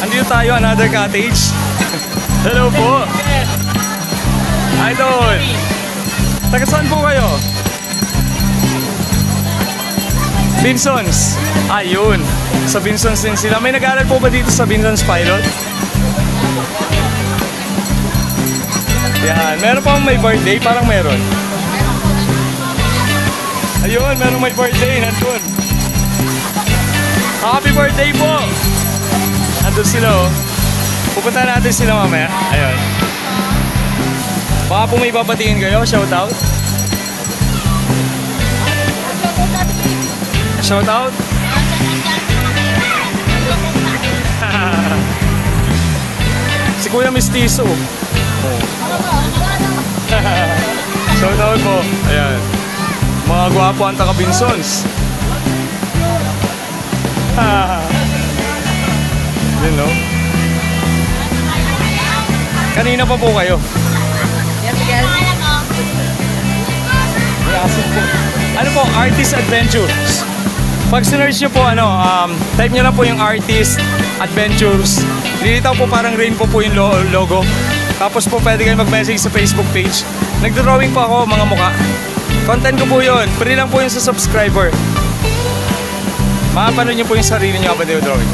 Andito tayo, another cottage. Hello po. Idol. Taga saan po kayo? Vinsons. Ayun. Sa Vinsons din sila. May nag-aaral po ba dito sa Vinsons Pilot? Yan. Meron pa may birthday? Parang meron. Ayun, meron may birthday. Nandun. Happy birthday po! Nandun sila oh. Pupunta natin sila mamaya. Ayun. Baka po may babatingin kayo. Shoutout. Shoutout. Si Kuya Mistiso. Shoutout po. Ayan. Mga gwapo ang taga-Vinsons. Yun no? Kanina pa po kayo. Ano po? Artist Adventures. Pag sinerge nyo po, type nyo lang po yung Artist Adventures. Lilitaw po parang rainbow po yung logo. Tapos po pwede kayo mag-message sa Facebook page. Nagdrawing po ako mga muka. Content ko po yun. Free lang po yun sa subscriber. Makapanood nyo po yung sarili nyo kapag drawing.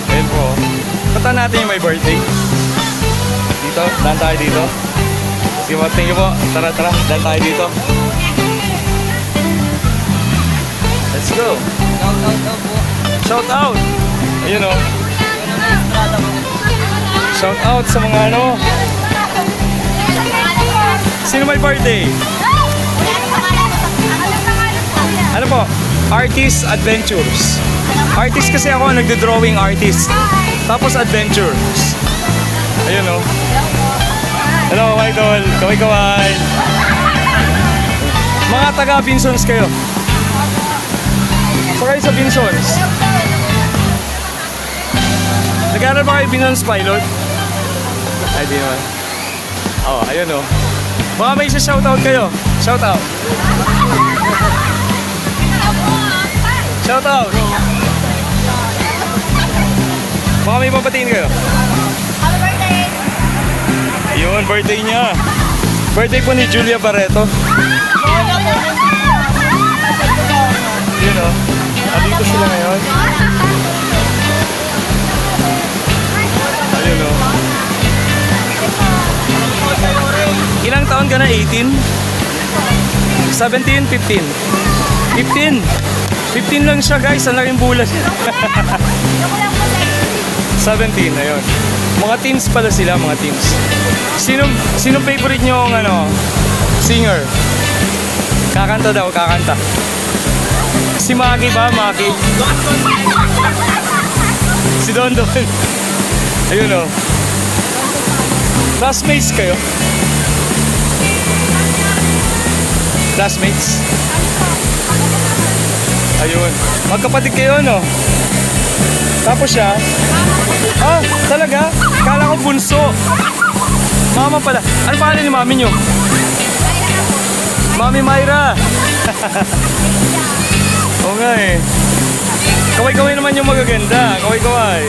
Ayun po. Punta natin yung may birthday. Dito, daan tayo dito. Sige po, thank you po. Tara, daan tayo dito. Let's go. Shout out. Ayun o. Shout out sa mga ano. Sino may birthday? Ano po? Artist Adventures. Artist kasi ako, nagdo-drawing artist. Tapos Adventures. Ayun o. Hello, idol. Kaway-kaway. Mga taga-Vinsons kayo. Sakay sa Vinsons. Nag-aaral ba kayo Vinsons Pilot? Ay, di naman. Oh, ayun o. Baka may isa shoutout kayo. Shoutout. Shoutout. Baka may papatiin kayo. Happy birthday! Yun, birthday niya. Birthday po ni Julia Barreto. Yun o. Andito sila ngayon. Ayun o. Ilang taon ka na? 18? 17? 15? 15? 15 lang siya guys, ang laking bulan. 17, ayun. Mga teens pala sila, mga teens. Sinong favorite nyo singer? Kakanta daw, kakanta. Si Maki ba? Maki? Si Don Don. Ayun o. Classmates kayo? Classmates? Ayun. Magkapatid kayo, no? Tapos siya? Ah, talaga? Kala ko bunso. Mama pala. Ano pangalan ni mami nyo? Mami Myra. Oo nga eh. Kaway-kaway naman yung magaganda. Kaway-kaway.